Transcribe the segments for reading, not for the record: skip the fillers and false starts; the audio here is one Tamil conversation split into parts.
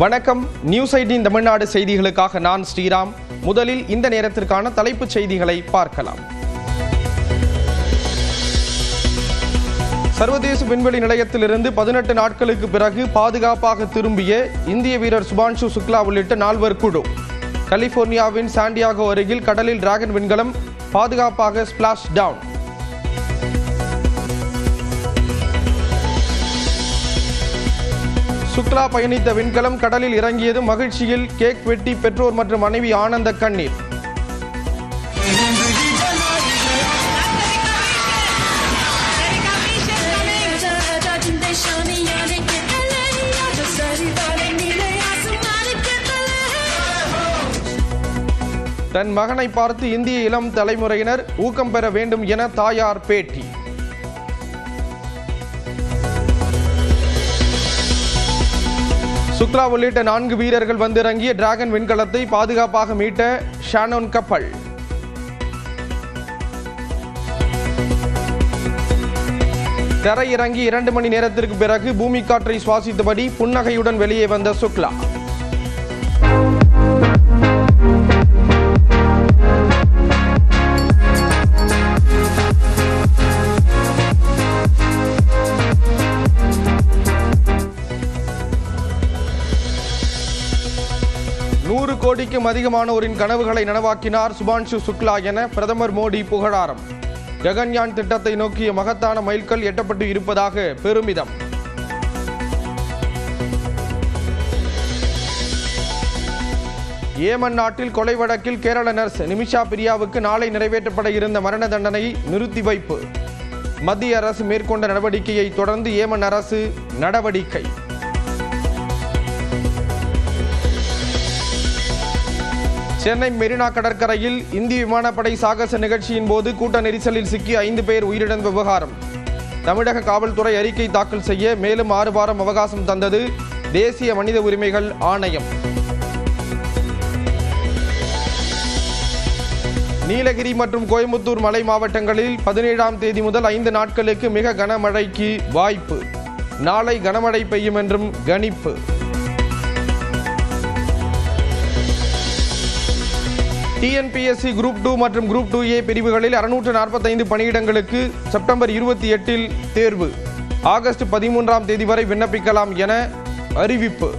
வணக்கம். நியூஸ் 18 தமிழ்நாடு செய்திகளுக்காக நான் ஸ்ரீராம். முதலில் இந்த நேரத்திற்கான தலைப்புச் செய்திகளை பார்க்கலாம். சர்வதேச விண்வெளி நிலையத்திலிருந்து 18 நாட்களுக்கு பிறகு பாதுகாப்பாக திரும்பிய இந்திய வீரர் சுபான்ஷு சுக்லா உள்ளிட்ட 4 குழு. கலிபோர்னியாவின் சாண்டியாகோ அருகில் கடலில் டிராகன் விண்கலம் பாதுகாப்பாக ஸ்பிளாஷ் டவுன். சுக்லா பயணித்த விண்கலம் கடலில் இறங்கியது மகிழ்ச்சியில் கேக் வெட்டி பெற்றோர் மற்றும் மனைவி ஆனந்த கண்ணீர். தன் மகனை பார்த்து இந்திய இளம் தலைமுறையினர் ஊக்கம் பெற வேண்டும் என தாயார் பேட்டி. சுக்லா உள்ளிட்ட 4 வீரர்கள் வந்திறங்கிய டிராகன் விண்கலத்தை பாதுகாப்பாக மீட்ட ஷானோன் கப்பல். தரையிறங்கி 2 மணி நேரத்திற்கு பிறகு பூமி காற்றை சுவாசித்தபடி புன்னகையுடன் வெளியே வந்த சுக்லா. கோடிக்கும் அதிகமானோரின் கனவுகளை நனவாக்கினார் சுபான்ஷு சுக்லா என பிரதமர் மோடி புகழாரம். ககன்யான் திட்டத்தை நோக்கிய மகத்தான மைல்கல் எட்டப்பட்டு இருப்பதாக பெருமிதம். ஏமன் நாட்டில் கொலை வழக்கில் கேரள நர்ஸ் நிமிஷா பிரியாவுக்கு நாளை நிறைவேற்றப்பட இருந்த மரண தண்டனை நிறுத்தி வைப்பு. மத்திய அரசு மேற்கொண்ட நடவடிக்கையை தொடர்ந்து ஏமன் அரசு நடவடிக்கை. சென்னை மெரினா கடற்கரையில் இந்திய விமானப்படை சாகச நிகழ்ச்சியின் போது கூட்ட நெரிசலில் சிக்கி 5 பேர் உயிரிழந்த விவகாரம். தமிழக காவல்துறை அறிக்கை தாக்கல் செய்ய மேலும் 6 வாரம் அவகாசம் தந்தது தேசிய மனித உரிமைகள் ஆணையம். நீலகிரி மற்றும் கோயம்புத்தூர் மலை மாவட்டங்களில் 17ஆம் தேதி முதல் 5 நாட்களுக்கு மிக கனமழைக்கு வாய்ப்பு. நாளை கனமழை பெய்யும் என்றும் கணிப்பு. டிஎன்பிஎஸ்சி குரூப் 2 மற்றும் குரூப் 2A பிரிவுகளில் 645 பணியிடங்களுக்கு செப்டம்பர் 28இல் தேர்வு. ஆகஸ்ட் 13ஆம் தேதி வரை விண்ணப்பிக்கலாம் என அறிவிப்பு.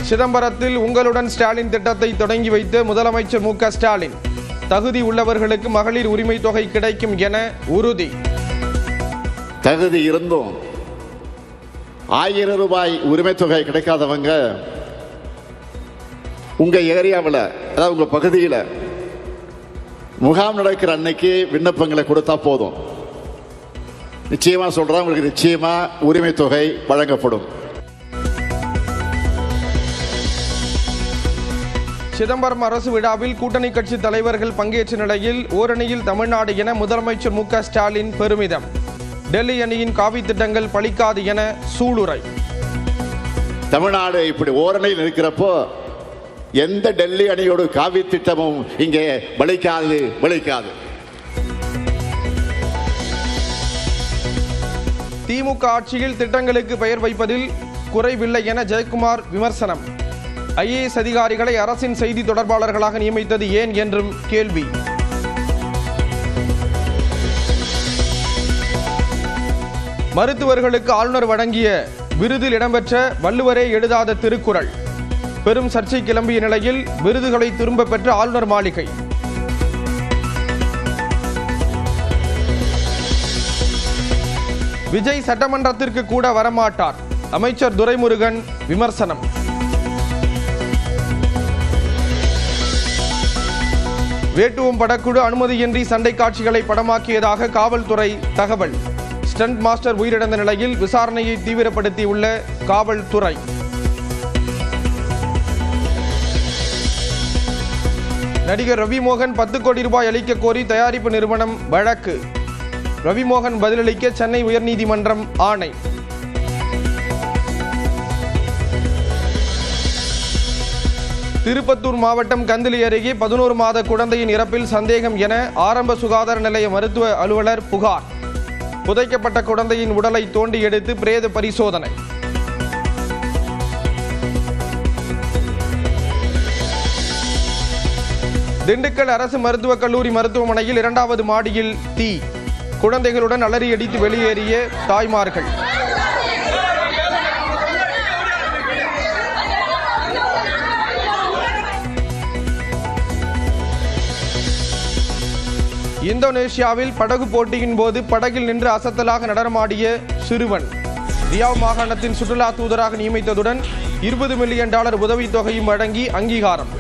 சிதம்பரத்தில் உங்களுடன் ஸ்டாலின் திட்டத்தை தொடங்கி வைத்த முதலமைச்சர் மு க ஸ்டாலின். தகுதி உள்ளவர்களுக்கு மகளிர் உரிமை தொகை கிடைக்கும் என உறுதி. தகுதி இருந்தும் 1000 ரூபாய் உரிமை தொகை கிடைக்காதவங்க உங்க ஏரியாவில், அதாவது உங்க பகுதியில் முகாம் நடக்கிற அன்னைக்கு விண்ணப்பங்களை கொடுத்தா போதும். நிச்சயமா சொல்றேன், உங்களுக்கு நிச்சயமா உரிமை தொகை வழங்கப்படும். சிதம்பரம் அரசு விழாவில் கூட்டணி கட்சி தலைவர்கள் பங்கேற்ற நிலையில் ஓரணியில் தமிழ்நாடு என முதலமைச்சர் மு க ஸ்டாலின் பெருமிதம். டெல்லி அணியின் காவி திட்டங்கள் பலிக்காது என சூளுரை. தமிழ்நாடு இப்படி ஓரணியில் இருக்கிறப்போ எந்த டெல்லி அணியோட காவி திட்டமும் இங்கே பலிக்காது. திமுக ஆட்சியில் திட்டங்களுக்கு பெயர் வைப்பதில் குறைவில்லை என ஜெயக்குமார் விமர்சனம். IAS அதிகாரிகளை அரசின் செய்தி தொடர்பாளர்களாக நியமித்தது ஏன் என்றும் கேள்வி. மருத்துவர்களுக்கு ஆளுநர் வழங்கிய விருதில் இடம்பெற்ற வள்ளுவரே எழுதாத திருக்குறள். பெரும் சர்ச்சை கிளம்பிய நிலையில் விருதுகளை திரும்ப பெற்ற ஆளுநர் மாளிகை. விஜய் சட்டமன்றத்திற்கு கூட வரமாட்டார், அமைச்சர் துரைமுருகன் விமர்சனம். வேட்டுவம் படக்குழு அனுமதியின்றி சண்டை காட்சிகளை படமாக்கியதாக காவல்துறை தகவல். ஸ்டண்ட் மாஸ்டர் உயிரிழந்த நிலையில் விசாரணையை தீவிரப்படுத்தியுள்ள காவல்துறை. நடிகர் ரவிமோகன் 10 கோடி ரூபாய் அளிக்க கோரி தயாரிப்பு நிறுவனம் வழக்கு. ரவிமோகன் பதிலளிக்க சென்னை உயர்நீதிமன்றம் ஆணை. திருப்பத்தூர் மாவட்டம் கந்திலி அருகே 11 மாத குழந்தையின் இறப்பில் சந்தேகம் என ஆரம்ப சுகாதார நிலைய மருத்துவ அலுவலர் புகார். புதைக்கப்பட்ட குழந்தையின் உடலை தோண்டி எடுத்து பிரேத பரிசோதனை. திண்டுக்கல் அரசு மருத்துவக் கல்லூரி மருத்துவமனையில் 2வது மாடியில் தீ. குழந்தைகளுடன் அலறியடித்து வெளியேறிய தாய்மார்கள். இந்தோனேஷியாவில் படகு போட்டியின் போது படகில் நின்று அசத்தலாக நடனமாடிய சிறுவன். ரியாவ் மாகாணத்தின் சுற்றுலா தூதராக நியமித்ததுடன் $20 மில்லியன் உதவித்தொகையும் வழங்கி அங்கீகாரம்.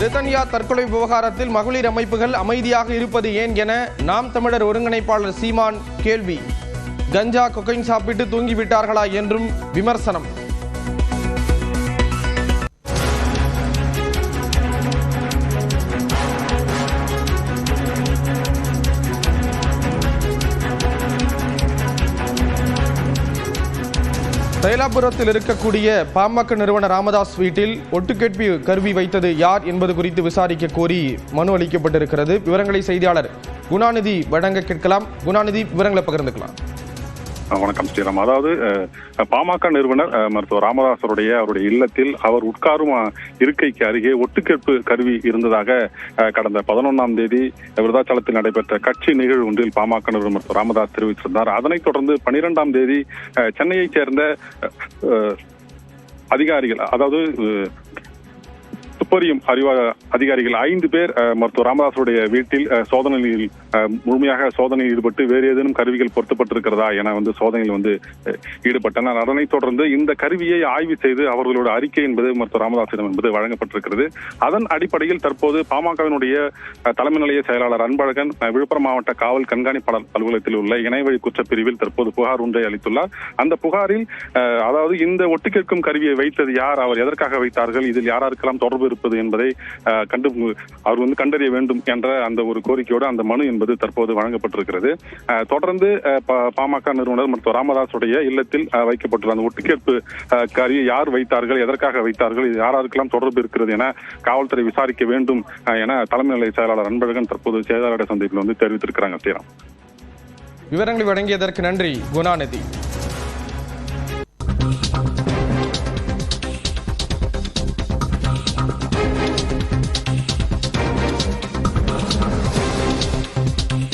ரிதன்யா தற்கொலை விவகாரத்தில் மகளிர் அமைப்புகள் அமைதியாக இருப்பது ஏன் என நாம் தமிழர் ஒருங்கிணைப்பாளர் சீமான் கேள்வி. கஞ்சா கொக்கைன் சாப்பிட்டு தூங்கிவிட்டார்களா என்றும் விமர்சனம். தைலாபுரத்தில் இருக்கக்கூடிய பாமக நிறுவனர் ராமதாஸ் வீட்டில் ஒட்டுக்கேட்பு கருவி வைத்தது யார் என்பது குறித்து விசாரிக்க கோரி மனு அளிக்கப்பட்டிருக்கிறது. விவரங்களை செய்தியாளர் குணாநிதி வழங்க கேட்கலாம். குணாநிதி, விவரங்களை பகிர்ந்துக்கலாம். வணக்கம் ஸ்ரீராம். அதாவது பாமக நிறுவனர் மருத்துவர் ராமதாசருடைய அவருடைய இல்லத்தில் அவர் உட்காரும் இருக்கைக்கு அருகே ஒட்டுக்கேட்பு கருவி இருந்ததாக கடந்த 11ஆம் தேதி விருதாச்சலத்தில் நடைபெற்ற கட்சி நிகழ்வு ஒன்றில் பாமக நிறுவனர் மருத்துவர் ராமதாஸ் தெரிவித்திருந்தார். அதனைத் தொடர்ந்து 12ஆம் தேதி சென்னையைச் சேர்ந்த அதிகாரிகள், அதாவது துப்பறியும் அதிகாரிகள் 5 பேர் மருத்துவர் ராமதாசுடைய வீட்டில் முழுமையாக சோதனையில் ஈடுபட்டு வேறு ஏதேனும் கருவிகள் பொருத்தப்பட்டிருக்கிறதா என சோதனையில் ஈடுபட்டனர். அதனைத் தொடர்ந்து இந்த கருவியை ஆய்வு செய்து அவர்களோட அறிக்கை என்பது மருத்துவர் ராமதாசிடம் என்பது வழங்கப்பட்டிருக்கிறது. அதன் அடிப்படையில் தற்போது பாமகவினுடைய தலைமை நிலைய செயலாளர் அன்பழகன் விழுப்புரம் மாவட்ட காவல் கண்காணிப்பாளர் அலுவலகத்தில் உள்ள இணையவழி குற்றப்பிரிவில் தற்போது புகார் ஒன்றை அளித்துள்ளார். அந்த புகாரில் அதாவது இந்த ஒட்டுக்கேட்கும் கருவியை வைத்தது யார், அவர் எதற்காக வைத்தார்கள், இதில் யாருக்கெல்லாம் தொடர்பு இருப்பது என்பதை அவர் கண்டறிய வேண்டும் என்ற அந்த ஒரு கோரிக்கையோடு அந்த மனு என்பது தற்போது வழங்கப்பட்டிருக்கிறது. தொடர்ந்து பாமக நிறுவனர் மருத்துவர் ராமதாசுடைய இல்லத்தில் வைக்கப்பட்டுள்ள அந்த ஒட்டுக்கேட்பு கருவியை யார் வைத்தார்கள், எதற்காக வைத்தார்கள், இது யாருக்கெல்லாம் தொடர்பு இருக்கிறது என காவல்துறை விசாரிக்க வேண்டும் என தலைமை நிலைய செயலாளர் அன்பழகன் தற்போது செய்தியாளர் சந்திப்பில் தெரிவித்திருக்கிறாங்க. ஸ்ரீராம், விவரங்களை வழங்கியதற்கு நன்றி குணாநிதி.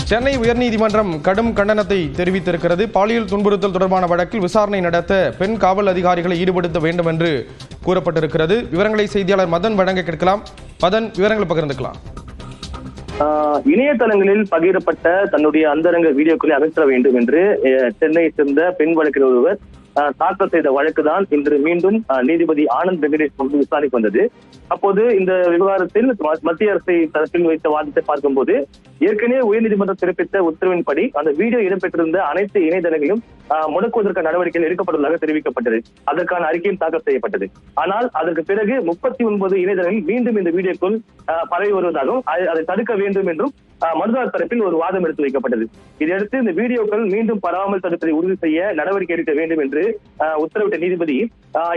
சென்னை உயர்நீதிமன்றம் கடும் கண்டனத்தை தெரிவித்திருக்கிறது. பாலியல் துன்புறுத்தல் தொடர்பான வழக்கில் விசாரணை நடத்த பெண் காவல் அதிகாரிகளை ஈடுபடுத்த வேண்டும் என்று கூறப்பட்டிருக்கிறது. விவரங்களை செய்தியாளர் மதன் வழங்க கேட்கலாம். மதன், விவரங்களை பகிர்ந்துக்கலாம். இணையதளங்களில் பகிரப்பட்ட தன்னுடைய அந்தரங்க வீடியோக்களை அகற்ற வேண்டும் என்று சென்னையை சேர்ந்த பெண் வழக்கறிஞர் ஒருவர் தாக்கல் செய்த வழக்குதான் இன்று மீண்டும் நீதிபதி ஆனந்த் வெங்கடேஷ் முன்பு விசாரணைக்கு வந்தது. அப்போது இந்த விவகாரத்தில் மத்திய அரசை தரப்பில் வைத்த வாதத்தை பார்க்கும்போது ஏற்கனவே உயர்நீதிமன்றம் பிறப்பித்த உத்தரவின்படி அந்த வீடியோ இடம்பெற்றிருந்த அனைத்து இணையதளங்களையும் முடக்குவதற்கு நடவடிக்கைகள் எடுக்கப்பட்டுள்ளதாக தெரிவிக்கப்பட்டது. அதற்கான அறிக்கையும் தாக்கல் செய்யப்பட்டது. ஆனால் அதற்கு பிறகு 39 இணையதளங்களில் மீண்டும் இந்த வீடியோக்கள் பரவி வருவதாகவும் அதை தடுக்க வேண்டும் என்றும் மனுதாரர் தரப்பில் ஒரு வாதம் எடுத்து வைக்கப்பட்டது. இதையடுத்து இந்த வீடியோக்கள் மீண்டும் பரவாமல் தடுப்பதை உறுதி செய்ய நடவடிக்கை எடுக்க வேண்டும் என்று உத்தரவிட்ட நீதிபதி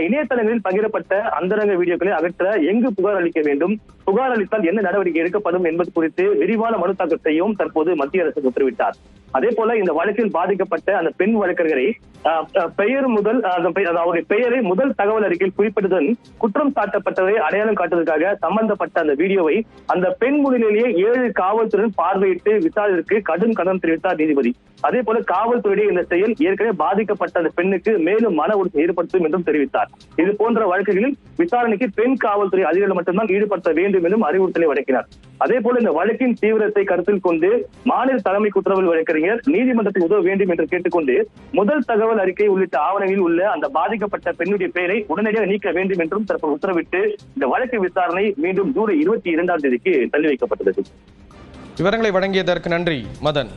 இணையதளங்களில் பகிரப்பட்ட அந்தரங்க வீடியோக்களை அகற்ற எங்கு புகார் அளிக்க வேண்டும், புகார் அளித்தால் என்ன நடவடிக்கை எடுக்கப்படும் என்பது குறித்து விரிவான மனு தாக்கல் செய்யவும் தற்போது மத்திய அரசு உத்தரவிட்டார். அதே போல இந்த வழக்கில் பாதிக்கப்பட்ட அந்த பெண் வழக்கறிஞரை பெயர் முதல் அவருடைய பெயரை முதல் தகவல் அறிக்கையில் குறிப்பிட்டதுடன் குற்றம் சாட்டப்பட்டதை அடையாளம் காட்டுவதற்காக சம்பந்தப்பட்ட அந்த வீடியோவை அந்த பெண் முன்னிலையிலேயே 7 காவல்துறையின் பார்வையிட்டு விசாரணைக்கு கடும் கண்டனம் தெரிவித்தார் நீதிபதி. அதே போல காவல்துறையுடைய இந்த செயல் ஏற்கனவே பாதிக்கப்பட்ட அந்த பெண்ணுக்கு மேலும் மன உறுதி ஏற்படுத்தும் என்றும் தெரிவித்தார். இது போன்ற வழக்குகளில் விசாரணைக்கு பெண் காவல்துறை அதிகாரிகள் மட்டும்தான் ஈடுபடுத்த வேண்டும் என்றும் அறிவுறுத்தலை வழங்கினார். அதே போல இந்த வழக்கின் தீவிரத்தை கருத்தில் கொண்டு மாநில தலைமை குற்றவியல் வழக்கறிஞர் நீதிமன்றத்தை உதவ வேண்டும் என்று கேட்டுக்கொண்டு முதல் தகவல் அறிக்கை உள்ளிட்ட ஆவணங்களில் உள்ள அந்த பாதிக்கப்பட்ட பெண்ணுடைய பெயரை உடனடியாக நீக்க வேண்டும் என்றும் தற்போது உத்தரவிட்டு இந்த வழக்கு விசாரணை மீண்டும் ஜூலை 22ஆம் தேதிக்கு தள்ளி வைக்கப்பட்டது. விவரங்களை வழங்கியதற்கு நன்றி மதன்.